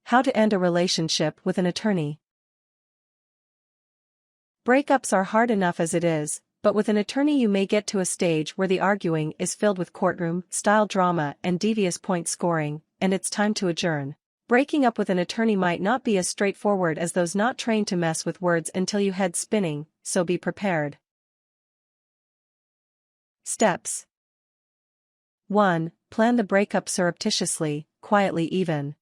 How to end a relationship with an attorney. Breakups are hard enough as it is, but with an attorney you may get to a stage where the arguing is filled with courtroom-style drama and devious point scoring, and it's time to adjourn. Breaking up with an attorney might not be as straightforward as those not trained to mess with words until you head spinning, so be prepared. Steps. 1. Plan the breakup surreptitiously, quietly even.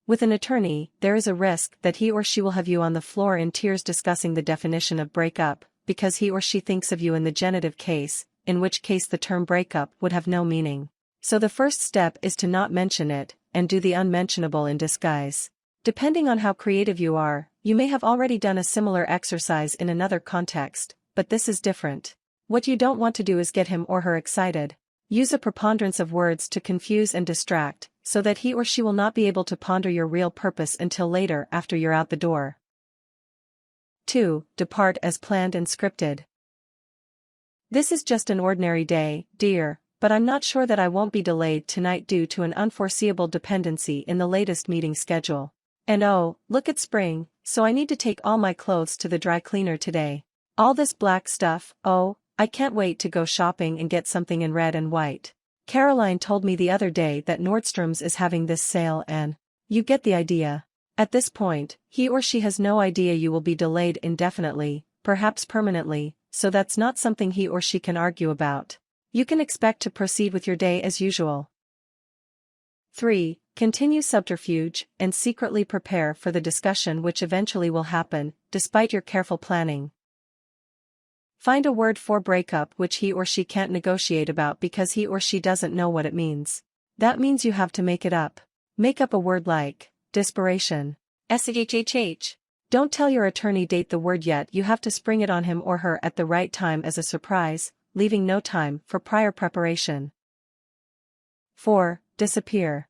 With an attorney, there is a risk that he or she will have you on the floor in tears discussing the definition of breakup, because he or she thinks of you in the genitive case, in which case the term breakup would have no meaning. So the first step is to not mention it, and do the unmentionable in disguise. Depending on how creative you are, you may have already done a similar exercise in another context, but this is different. What you don't want to do is get him or her excited. Use a preponderance of words to confuse and distract, so that he or she will not be able to ponder your real purpose until later after you're out the door. 2. Depart as planned and scripted. This is just an ordinary day, dear, but I'm not sure that I won't be delayed tonight due to an unforeseeable dependency in the latest meeting schedule. And oh, look at spring, so I need to take all my clothes to the dry cleaner today. All this black stuff, oh, I can't wait to go shopping and get something in red and white. Caroline told me the other day that Nordstrom's is having this sale and, you get the idea. At this point, he or she has no idea you will be delayed indefinitely, perhaps permanently, so that's not something he or she can argue about. You can expect to proceed with your day as usual. 3. Continue subterfuge and secretly prepare for the discussion which eventually will happen, despite your careful planning. Find a word for breakup which he or she can't negotiate about because he or she doesn't know what it means. That means you have to make it up. Make up a word like disbaration. SHHH. Don't tell your attorney the word yet, you have to spring it on him or her at the right time as a surprise, leaving no time for prior preparation. 4. Disappear.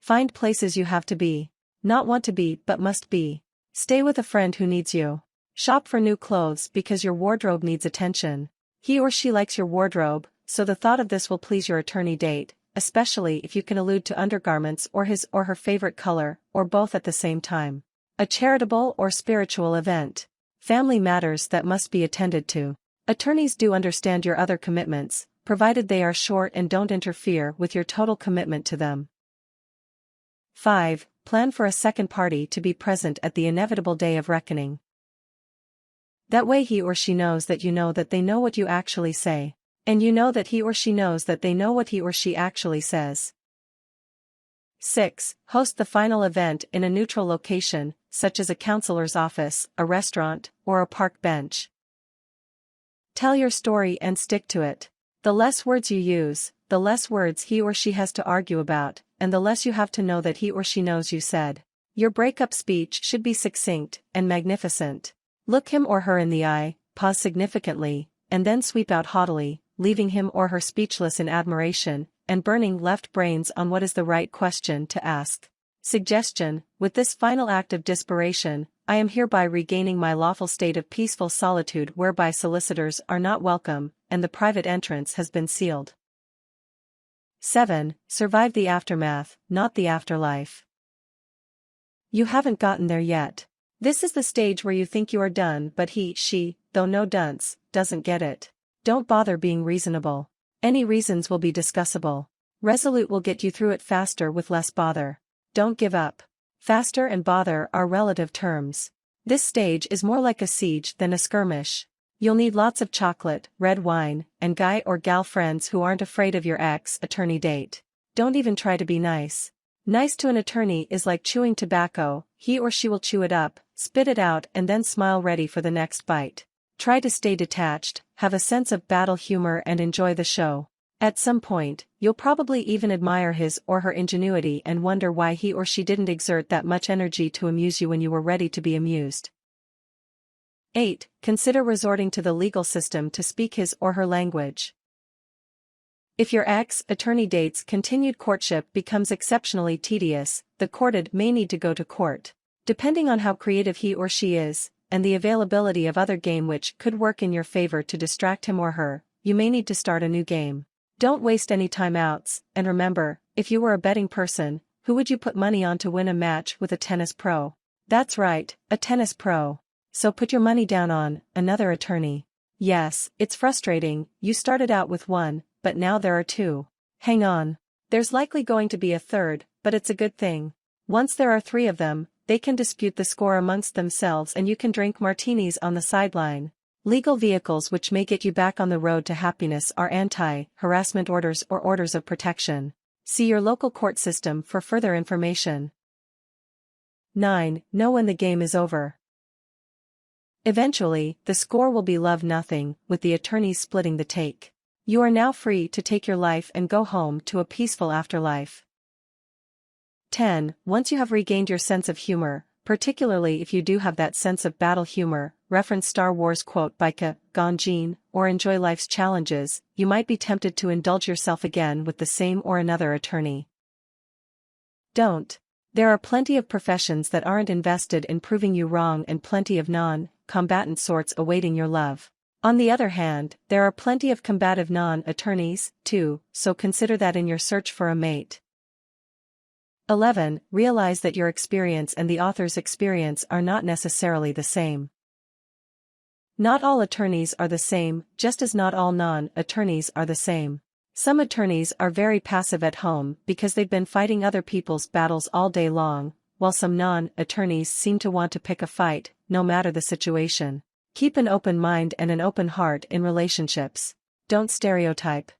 Find places you have to be. Not want to be but must be. Stay with a friend who needs you. Shop for new clothes because your wardrobe needs attention. He or she likes your wardrobe, so the thought of this will please your attorney date, especially if you can allude to undergarments or his or her favorite color, or both at the same time. A charitable or spiritual event. Family matters that must be attended to. Attorneys do understand your other commitments, provided they are short and don't interfere with your total commitment to them. 5. Plan for a second party to be present at the inevitable day of reckoning. That way he or she knows that you know that they know what you actually say. And you know that he or she knows that they know what he or she actually says. 6. Host the final event in a neutral location, such as a counselor's office, a restaurant, or a park bench. Tell your story and stick to it. The less words you use, the less words he or she has to argue about, and the less you have to know that he or she knows you said. Your breakup speech should be succinct and magnificent. Look him or her in the eye, pause significantly, and then sweep out haughtily, leaving him or her speechless in admiration, and burning left brains on what is the right question to ask. Suggestion: with this final act of desperation, I am hereby regaining my lawful state of peaceful solitude whereby solicitors are not welcome, and the private entrance has been sealed. 7. Survive the aftermath, not the afterlife. You haven't gotten there yet. This is the stage where you think you are done but he, she, though no dunce, doesn't get it. Don't bother being reasonable. Any reasons will be discussable. Resolute will get you through it faster with less bother. Don't give up. Faster and bother are relative terms. This stage is more like a siege than a skirmish. You'll need lots of chocolate, red wine, and guy or gal friends who aren't afraid of your ex-attorney date. Don't even try to be nice. Nice to an attorney is like chewing tobacco, he or she will chew it up, spit it out and then smile ready for the next bite. Try to stay detached, have a sense of battle humor and enjoy the show. At some point, you'll probably even admire his or her ingenuity and wonder why he or she didn't exert that much energy to amuse you when you were ready to be amused. 8. Consider resorting to the legal system to speak his or her language. If your ex-attorney date's continued courtship becomes exceptionally tedious, the courted may need to go to court. Depending on how creative he or she is, and the availability of other game which could work in your favor to distract him or her, you may need to start a new game. Don't waste any time outs, and remember, if you were a betting person, Who would you put money on to win a match with a tennis pro? That's right, a tennis pro. So put your money down on another attorney. Yes, it's frustrating, you started out with one, but now there are two. Hang on. There's likely going to be a third, but it's a good thing. Once there are three of them, they can dispute the score amongst themselves and you can drink martinis on the sideline. Legal vehicles which may get you back on the road to happiness are anti-harassment orders or orders of protection. See your local court system for further information. 9. Know when the game is over. Eventually, the score will be love-nothing, with the attorneys splitting the take. You are now free to take your life and go home to a peaceful afterlife. 10. Once you have regained your sense of humor, particularly if you do have that sense of battle humor, reference Star Wars quote by Qui-Gon Jinn, or enjoy life's challenges, you might be tempted to indulge yourself again with the same or another attorney. Don't. There are plenty of professions that aren't invested in proving you wrong and plenty of non-combatant sorts awaiting your love. On the other hand, there are plenty of combative non-attorneys, too, so consider that in your search for a mate. 11. Realize that your experience and the author's experience are not necessarily the same. Not all attorneys are the same, just as not all non-attorneys are the same. Some attorneys are very passive at home because they've been fighting other people's battles all day long, while some non-attorneys seem to want to pick a fight, no matter the situation. Keep an open mind and an open heart in relationships. Don't stereotype.